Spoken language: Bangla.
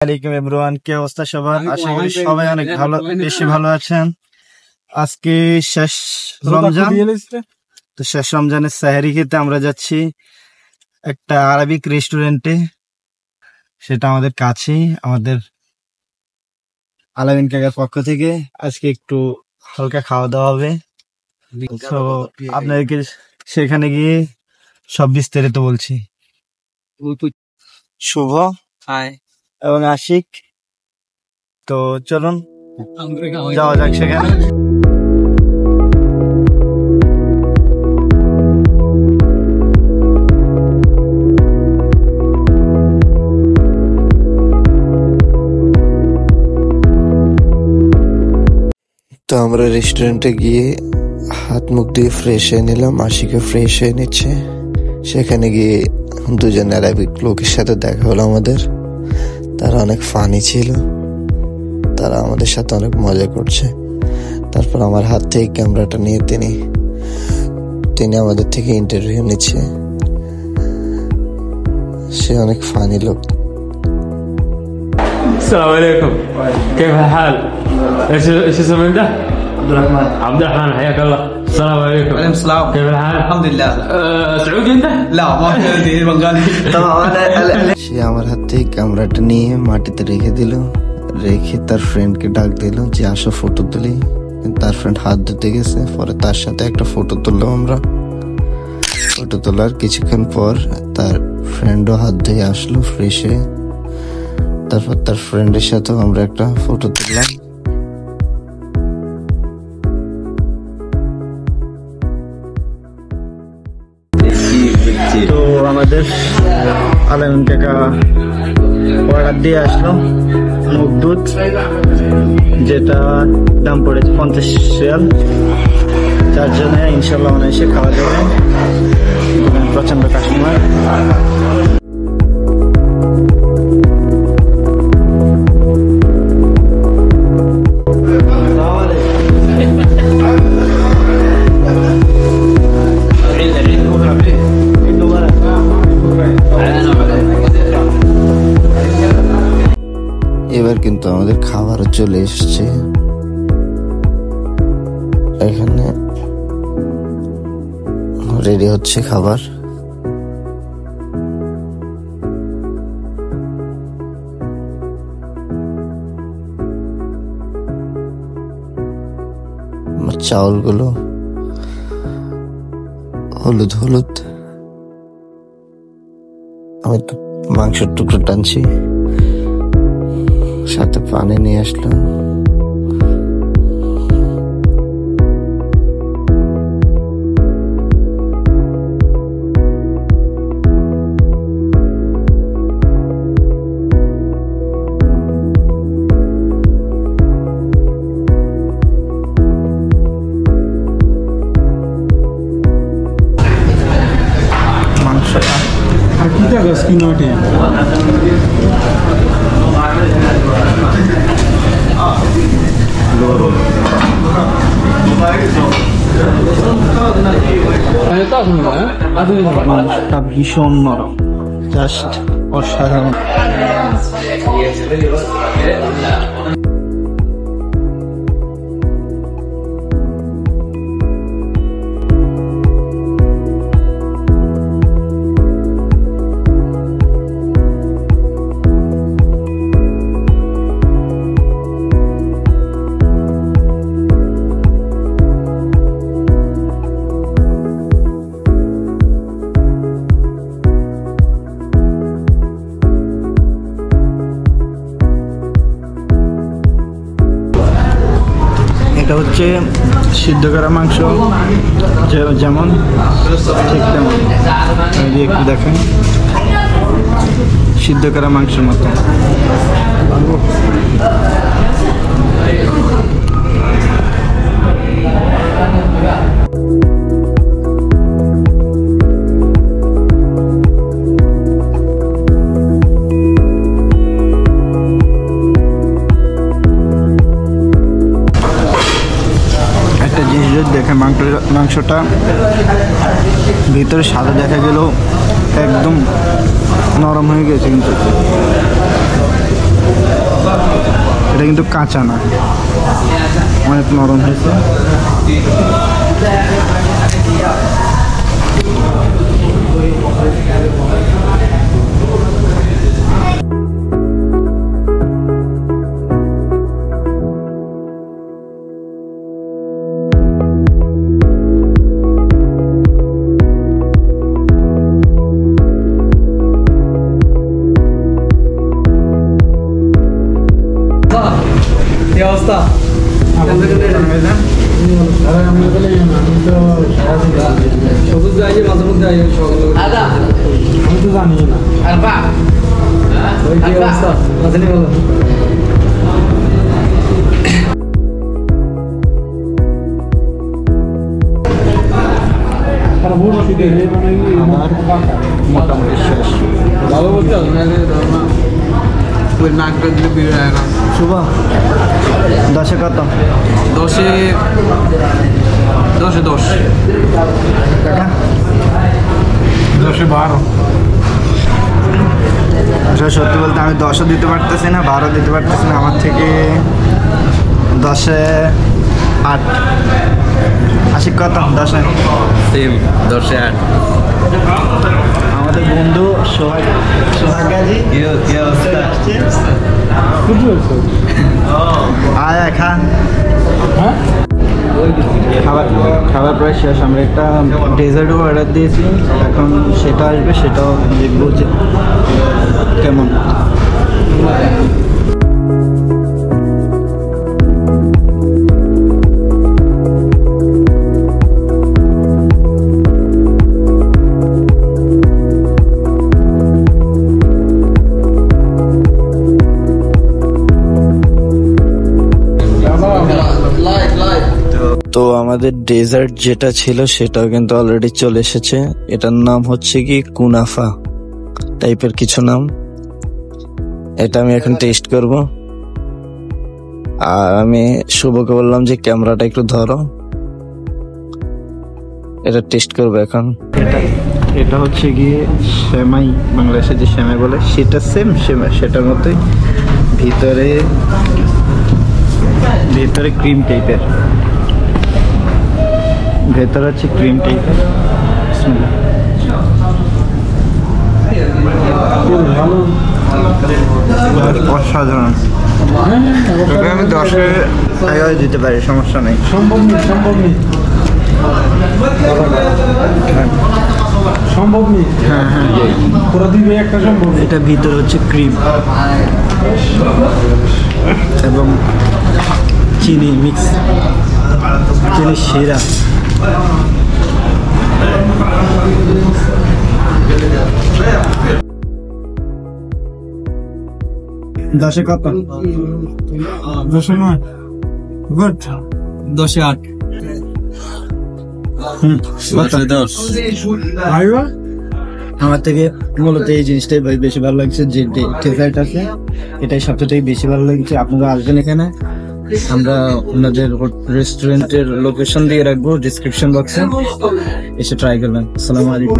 আলাইকুম এভরিওয়ান, কি অবস্থা সবার? আশা করি সবাই অনেক ভালো, বেশি ভালো আছেন। আজকে শেষ রমজান, তো শেষ রমজানের সাহারি খেতে আমরা যাচ্ছি একটা আরবিক রেস্টুরেন্টে। সেটা আমাদের কাছেই, আমাদের আলামিন কাকার পক্ষ থেকে আজকে একটু হালকা খাওয়া দাওয়া হবে। তো আপনাদেরকে সেখানে গিয়ে সব বিস্তারিত বলছি। শুভ এবং আশিক, তো চলুন যাওয়া যাক সেখানে। তো আমরা রেস্টুরেন্টে গিয়ে হাত মুখ দিয়ে ফ্রেশ হয়ে নিলাম, আশিকও ফ্রেশ হয়ে নিচ্ছে। সেখানে গিয়ে দুজন আরবিক লোকের সাথে দেখা হলো আমাদের। তারা অনেক ফানি ছিল, তারা আমাদের সাথে অনেক মজা করছে। তারপর আমার হাত থেকে ক্যামেরাটা নিয়ে তিনি আমাদের থেকে ইন্টারভিউ নিচ্ছে। সে অনেক ফানি লোক। السلام عليكم، كيف الحال؟ ايش اسمك انت؟ عبد الرحمن، حياك الله. السلام عليكم. وعليكم السلام. كيف الحال؟ الحمد لله. سعودي انت؟ لا ما سعودي، بنغالي. সে আমার হাত থেকে ক্যামেরাটা নিয়ে মাটিতে রেখে দিল, রেখে তার ফ্রেন্ডকে ডাক দিল যে আসো ফটো তুলি। তার ফ্রেন্ড হাত ধুতে গেছে, পরে তার সাথে একটা ফটো তুললাম আমরা। ফটো তোলার কিছুক্ষণ পর তার ফ্রেন্ডও হাত ধুয়ে আসলো ফ্রেশ হয়ে। তারপর তার ফ্রেন্ডের সাথেও আমরা একটা ফটো তুললাম। তো আমাদের আলামিন কাকা অর্ডার দিয়ে আসলো মুগ দুধ, যেটা দাম পড়েছে 50 রিয়াল। চারজনে ইনশাল্লাহ অনায়াসে খাওয়া যাবে, প্রচন্ড কাস্টমার। এবার কিন্তু আমাদের খাবার চলে এসছে। এখানে রেডি হচ্ছে খাবার। চাউলগুলো হলুদ হলুদ। আমি তো মাংসের টুকরো টানছি, সাথে পানি নিয়ে আসলাম। মাংসটা ভীষণ নরম, জাস্ট অসাধারণ। এটা হচ্ছে সিদ্ধ করা মাংস, যেমন ঠিক তেমন। একটু দেখেন, সিদ্ধ করা মাংসের মতো। দেখেন মাংসটা ভিতরে সাদা দেখা গেলেও একদম নরম হয়ে গেছে কিন্তু এটা কিন্তু কাঁচা না, অনেক নরম হয়েছে। কি অবস্থা? সবুজ গায়ে মাঝে মধ্যে আই আমি তো জানি না। ওই কি অবস্থা? জানি বলো। আমার মোটামুটি শেষ। ভালো বলতে ওই নাকটা দিলে বের হয় না। শুভ 10-এ কত? 10-এ 10 টাকা 10-এ 12। আসলে সত্যি বলতে আমি 10ও দিতে পারতেছি না, 12 দিতে পারতেছি না। আমার থেকে 10-এ 8। আশিক কত? 10-এ সেম 10-এ 8। আমাদের বন্ধু সোহাগ গাজী কি অবস্থা? আয় খা। খাবার প্রায় শেষ। আমরা একটা ডেজার্টও অর্ডার দিয়েছি, এখন সেটা আসবে, সেটাও দেখবো যে কেমন। তো আমাদের ডেজার্ট যেটা ছিল সেটাও কিন্তু অলরেডি চলে এসেছে। এটার নাম হচ্ছে কি কুনাফা টাইপের কিছু নাম। এটা আমি এখন টেস্ট করব। আর আমি শুভকে বললাম যে ক্যামেরাটা একটু ধরো, এটা টেস্ট করবো এখন। এটা হচ্ছে গিয়ে সেমাই, বাংলাদেশে যে সেমাই বলে সেটা সেম সেমাই, সেটার মতোই। ভিতরে ক্রিম টাইপের, ভেতরে হচ্ছে ক্রিম টাইপের। অসাধারণ। আমি 10-এ দিতে পারি, সমস্যা নেই। সম্ভব নেই। হ্যাঁ, পুরো দিবে একটা সম্ভব নেই। এটা ভিতরে হচ্ছে ক্রিম এবং চিনি মিক্স, চিনি শিরা। দশে কত? 10-এ 9। গুড। 10-এ 8। 10-এ 10। আইবা আমার থেকে মূলত এই জিনিসটাই বেশি ভালো লাগছে, যে ডেজার্ট আছে এটাই সবথেকে বেশি ভালো লাগছে। আপনারা আসবেন এখানে, আমরা ওনাদের রেস্টুরেন্টের লোকেশন দিয়ে রাখবো ডিসক্রিপশন বক্সে, এসে ট্রাই করবেন। আসসালামু আলাইকুম।